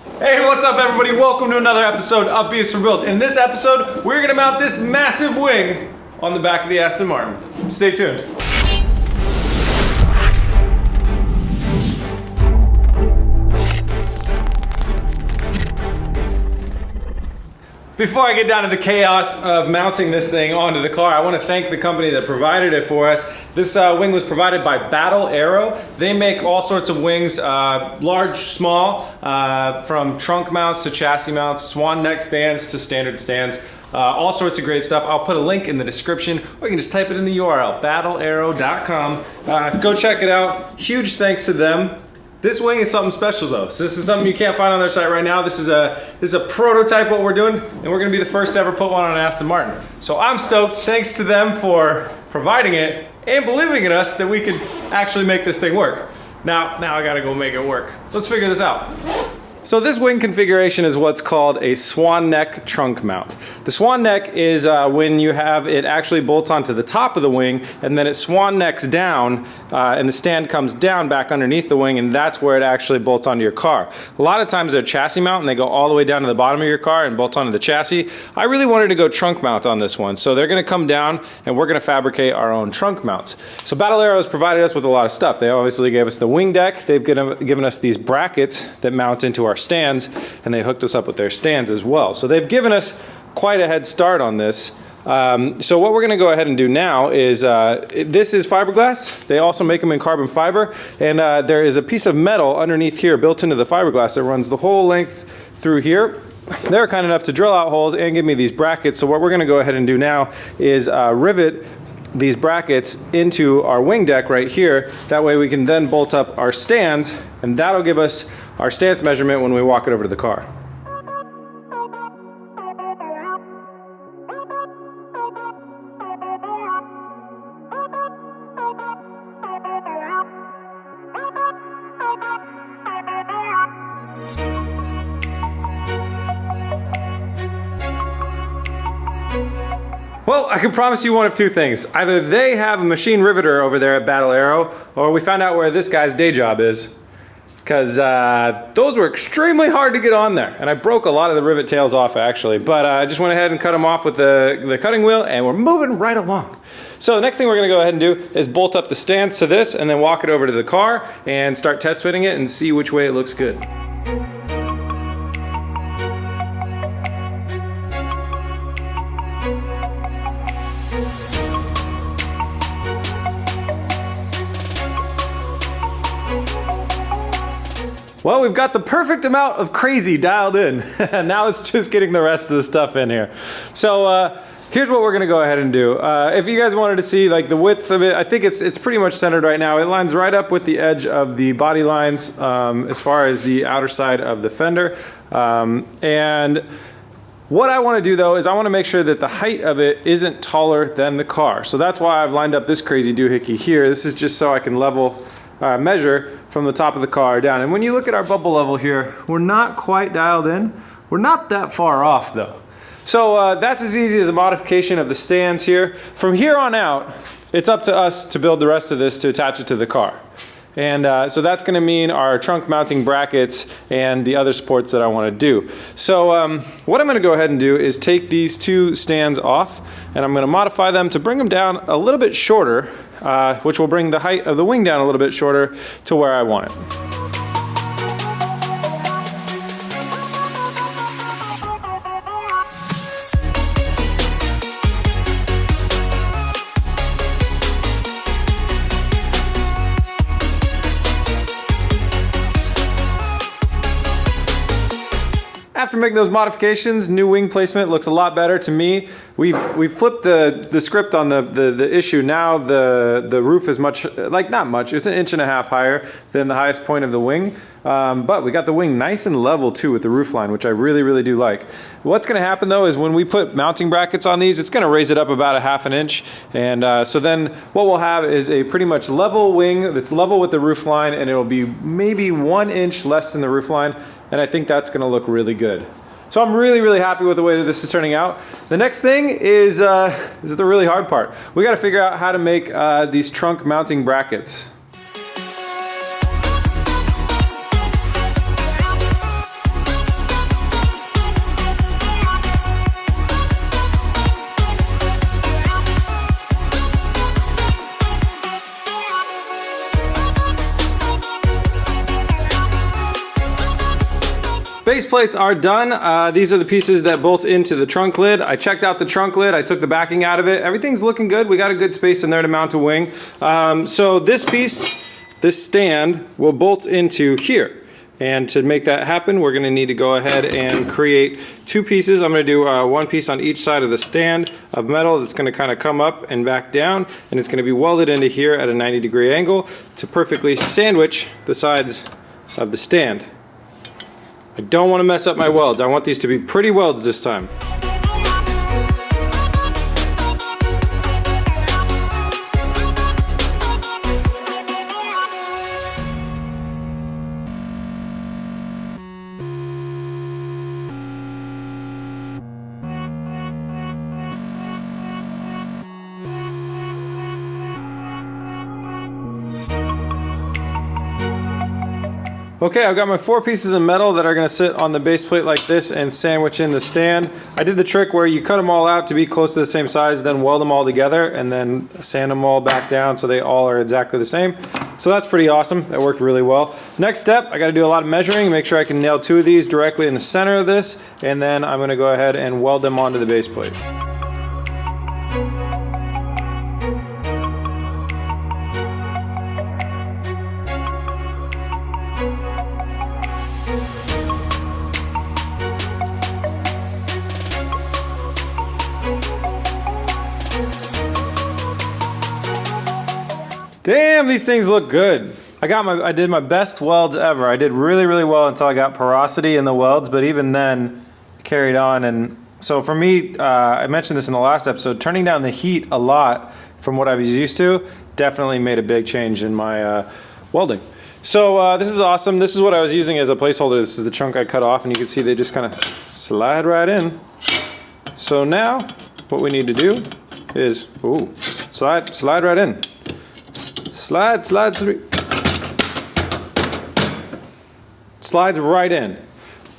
Hey, what's up everybody? Welcome to another episode of Beast from Build. In this episode, we're gonna mount this massive wing on the back of the Aston Martin. Stay tuned. Before I get down to the chaos of mounting this thing onto the car, I want to thank the company that provided it for us. This wing was provided by Battle Aero. They make all sorts of wings, large, small, from trunk mounts to chassis mounts, swan neck stands to standard stands, all sorts of great stuff. I'll put a link in the description, or you can just type it in the URL, battleaero.com. Go check it out. Huge thanks to them. This wing is something special though. So this is something you can't find on their site right now. This is a prototype what we're doing, and we're gonna be the first to ever put one on an Aston Martin. So I'm stoked, thanks to them for providing it and believing in us that we could actually make this thing work. Now I gotta go make it work. Let's figure this out. So this wing configuration is what's called a swan neck trunk mount. The swan neck is when you have it actually bolts onto the top of the wing, and then it swan necks down and the stand comes down back underneath the wing, and that's where it actually bolts onto your car. A lot of times they're chassis mount and they go all the way down to the bottom of your car and bolt onto the chassis. I really wanted to go trunk mount on this one, so they're gonna come down and we're gonna fabricate our own trunk mounts. So Battle Aero has provided us with a lot of stuff. They obviously gave us the wing deck, they've given us these brackets that mount into our stands, and they hooked us up with their stands as well. So they've given us quite a head start on this. So what we're gonna go ahead and do now is, this is fiberglass. They also make them in carbon fiber, and there is a piece of metal underneath here built into the fiberglass that runs the whole length through here. They're kind enough to drill out holes and give me these brackets. So what we're gonna go ahead and do now is rivet these brackets into our wing deck right here. That way we can then bolt up our stands, and that'll give us our stance measurement when we walk it over to the car. Well, I can promise you one of two things. Either they have a machine riveter over there at Battle Aero, or we found out where this guy's day job is. Because those were extremely hard to get on there. And I broke a lot of the rivet tails off actually, but I just went ahead and cut them off with the cutting wheel, and we're moving right along. So the next thing we're gonna go ahead and do is bolt up the stands to this and then walk it over to the car and start test fitting it and see which way it looks good. Well, we've got the perfect amount of crazy dialed in. Now it's just getting the rest of the stuff in here. So here's what we're gonna go ahead and do. If you guys wanted to see like the width of it, I think it's pretty much centered right now. It lines right up with the edge of the body lines as far as the outer side of the fender. And what I want to do though is I want to make sure that the height of it isn't taller than the car. So that's why I've lined up this crazy doohickey here. This is just so I can level measure from the top of the car down. And when you look at our bubble level here, we're not quite dialed in. We're not that far off though. So that's as easy as a modification of the stands here. From here on out, it's up to us to build the rest of this to attach it to the car. And so that's gonna mean our trunk mounting brackets and the other supports that I wanna do. So what I'm gonna go ahead and do is take these two stands off, and I'm gonna modify them to bring them down a little bit shorter, which will bring the height of the wing down a little bit shorter to where I want it. After making those modifications, new wing placement looks a lot better to me. We've flipped the script on the issue. Now the roof is much, like not much, it's 1.5 inches higher than the highest point of the wing. But we got the wing nice and level too with the roof line, which I really do like. What's gonna happen though is when we put mounting brackets on these, it's gonna raise it up about 1/2 inch. And so then what we'll have is a pretty much level wing that's level with the roof line, and it'll be maybe 1 inch less than the roof line. And I think that's gonna look really good. So I'm really happy with the way that this is turning out. The next thing is the really hard part. We gotta figure out how to make these trunk mounting brackets. Base plates are done. These are the pieces that bolt into the trunk lid. I checked out the trunk lid. I took the backing out of it. Everything's looking good. We got a good space in there to mount a wing. So this piece, this stand, will bolt into here. And to make that happen, we're going to need to go ahead and create two pieces. I'm going to do one piece on each side of the stand of metal that's going to kind of come up and back down, and it's going to be welded into here at a 90-degree angle to perfectly sandwich the sides of the stand. I don't want to mess up my welds. I want these to be pretty welds this time. Okay, I've got my 4 pieces of metal that are going to sit on the base plate like this and sandwich in the stand. I did the trick where you cut them all out to be close to the same size, then weld them all together, and then sand them all back down so they all are exactly the same. So that's pretty awesome. That worked really well. Next step, I got to do a lot of measuring, make sure I can nail 2 of these directly in the center of this, and then I'm going to go ahead and weld them onto the base plate. Damn, these things look good. I did my best welds ever. I did really, really well until I got porosity in the welds, but even then, carried on. And so for me, I mentioned this in the last episode, turning down the heat a lot from what I was used to definitely made a big change in my welding. So this is awesome. This is what I was using as a placeholder. This is the chunk I cut off, and you can see they just kind of slide right in. So now, what we need to do is, ooh, slide right in. Slides right in.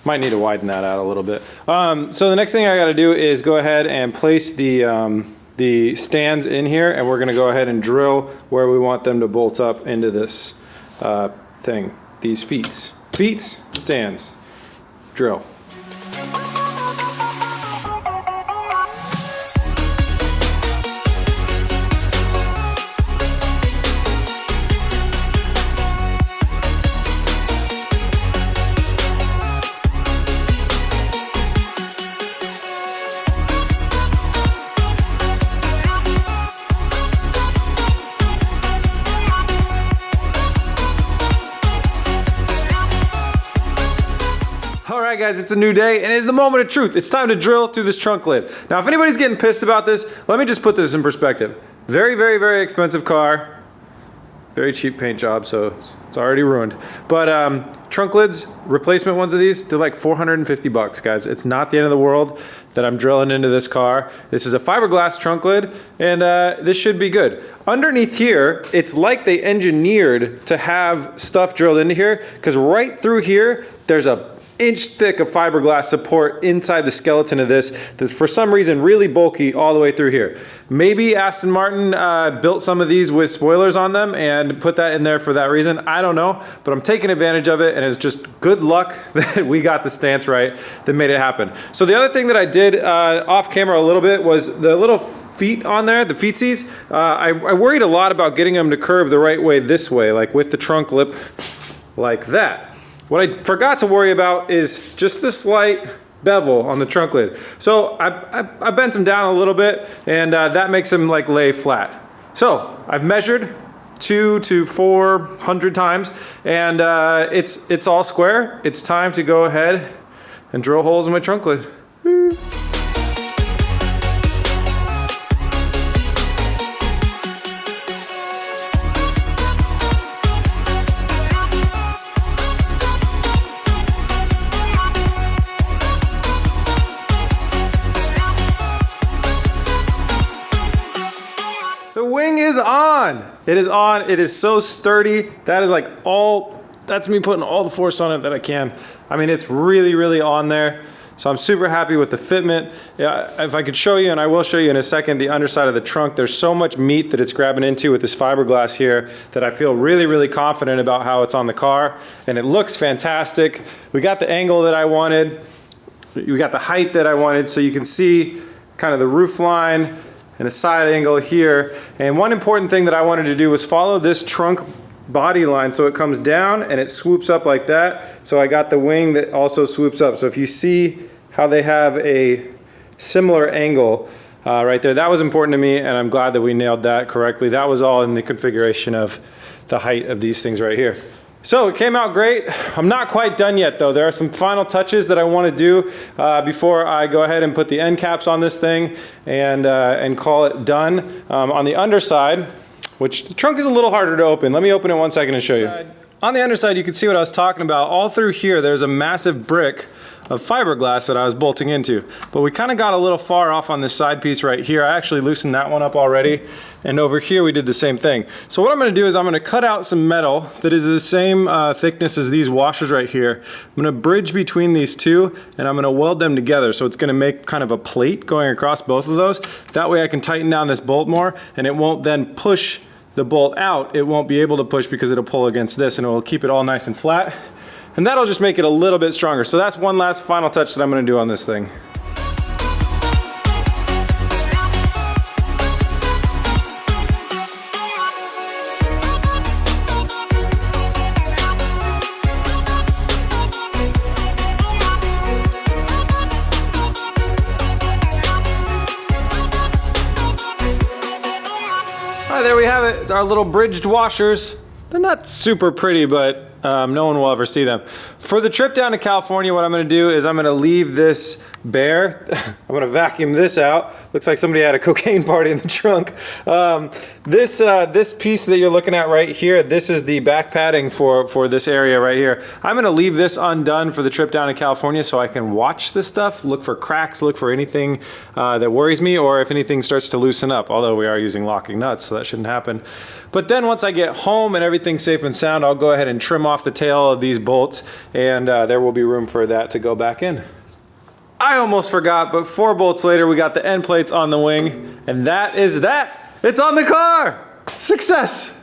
Might need to widen that out a little bit. So the next thing I got to do is go ahead and place the stands in here, and we're going to go ahead and drill where we want them to bolt up into this thing. These feet, stands, drill. Alright guys, it's a new day and it's the moment of truth. It's time to drill through this trunk lid. Now if anybody's getting pissed about this, let me just put this in perspective. Very, very, very expensive car. Very cheap paint job, so it's already ruined. But trunk lids, replacement ones of these, they're like 450 bucks, guys. It's not the end of the world that I'm drilling into this car. This is a fiberglass trunk lid, and this should be good. Underneath here, it's like they engineered to have stuff drilled into here, because right through here, there's a inch thick of fiberglass support inside the skeleton of this that's for some reason really bulky all the way through here. Maybe Aston Martin built some of these with spoilers on them and put that in there for that reason. I don't know, but I'm taking advantage of it, and it's just good luck that we got the stance right that made it happen. So the other thing that I did off camera a little bit was the little feet on there, the feetsies. I worried a lot about getting them to curve the right way this way, like with the trunk lip like that. What I forgot to worry about is just the slight bevel on the trunk lid. So I bent them down a little bit, and that makes them like lay flat. So I've measured 200 to 400 times, and it's all square. It's time to go ahead and drill holes in my trunk lid. The wing is on. It is on. It is so sturdy. That is like that's me putting all the force on it that I can. I mean, it's really, really on there. So I'm super happy with the fitment. Yeah, if I could show you, and I will show you in a second, the underside of the trunk, there's so much meat that it's grabbing into with this fiberglass here that I feel really, really confident about how it's on the car. And it looks fantastic. We got the angle that I wanted. We got the height that I wanted, so you can see kind of the roof line and a side angle here. And one important thing that I wanted to do was follow this trunk body line so it comes down and it swoops up like that. So I got the wing that also swoops up. So if you see how they have a similar angle right there, that was important to me, and I'm glad that we nailed that correctly. That was all in the configuration of the height of these things right here. So it came out great. I'm not quite done yet though. There are some final touches that I want to do before I go ahead and put the end caps on this thing and call it done. On the underside, which the trunk is a little harder to open. Let me open it 1 second and show you. On the underside, you can see what I was talking about. All through here, there's a massive brick of fiberglass that I was bolting into. But we kind of got a little far off on this side piece right here. I actually loosened that one up already. And over here we did the same thing. So what I'm going to do is I'm going to cut out some metal that is the same thickness as these washers right here. I'm going to bridge between these two and I'm going to weld them together. So it's going to make kind of a plate going across both of those. That way I can tighten down this bolt more and it won't then push the bolt out. It won't be able to push because it'll pull against this and it will keep it all nice and flat. And that'll just make it a little bit stronger. So that's one last final touch that I'm going to do on this thing. All right, there we have it, our little bridged washers. They're not super pretty, but no one will ever see them. For the trip down to California, what I'm going to do is I'm going to leave this bare. I'm going to vacuum this out. Looks like somebody had a cocaine party in the trunk. This piece that you're looking at right here, this is the back padding for this area right here. I'm going to leave this undone for the trip down to California so I can watch this stuff, look for cracks, look for anything that worries me, or if anything starts to loosen up, although we are using locking nuts, so that shouldn't happen. But then once I get home and everything's safe and sound, I'll go ahead and trim off the tail of these bolts, and there will be room for that to go back in. I almost forgot, but 4 bolts later, we got the end plates on the wing, and that is that. It's on the car! Success!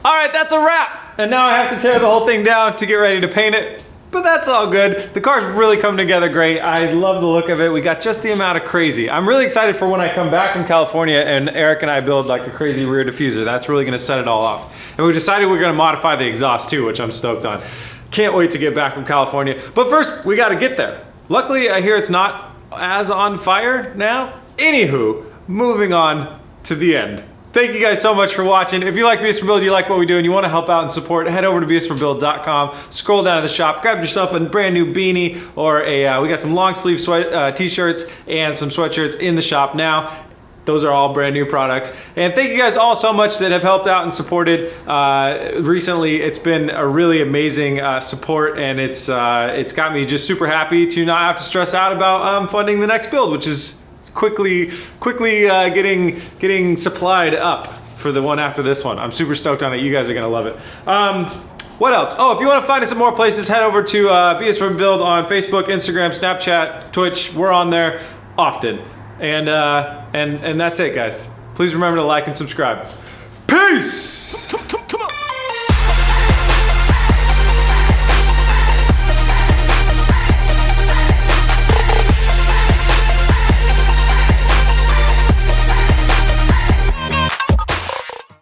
All right, that's a wrap. And now I have to tear the whole thing down to get ready to paint it. But that's all good. The car's really come together great. I love the look of it. We got just the amount of crazy. I'm really excited for when I come back from California and Eric and I build like a crazy rear diffuser. That's really gonna set it all off. And we decided we're gonna modify the exhaust too, which I'm stoked on. Can't wait to get back from California. But first, we gotta get there. Luckily, I hear it's not as on fire now. Anywho, moving on to the end. Thank you guys so much for watching. If you like BS for Build, you like what we do, and you want to help out and support, head over to bsforbuild.com, scroll down to the shop, grab yourself a brand new beanie, or we got some long sleeve t-shirts and some sweatshirts in the shop now. Those are all brand new products. And thank you guys all so much that have helped out and supported recently. It's been a really amazing support, and it's got me just super happy to not have to stress out about funding the next build, which is quickly getting supplied up for the one after this one. I'm super stoked on it. You guys are gonna love it. What else? Oh, if you want to find us in more places, head over to BS for Build on Facebook, Instagram, Snapchat, Twitch. We're on there often. And that's it, guys. Please remember to like and subscribe. Peace!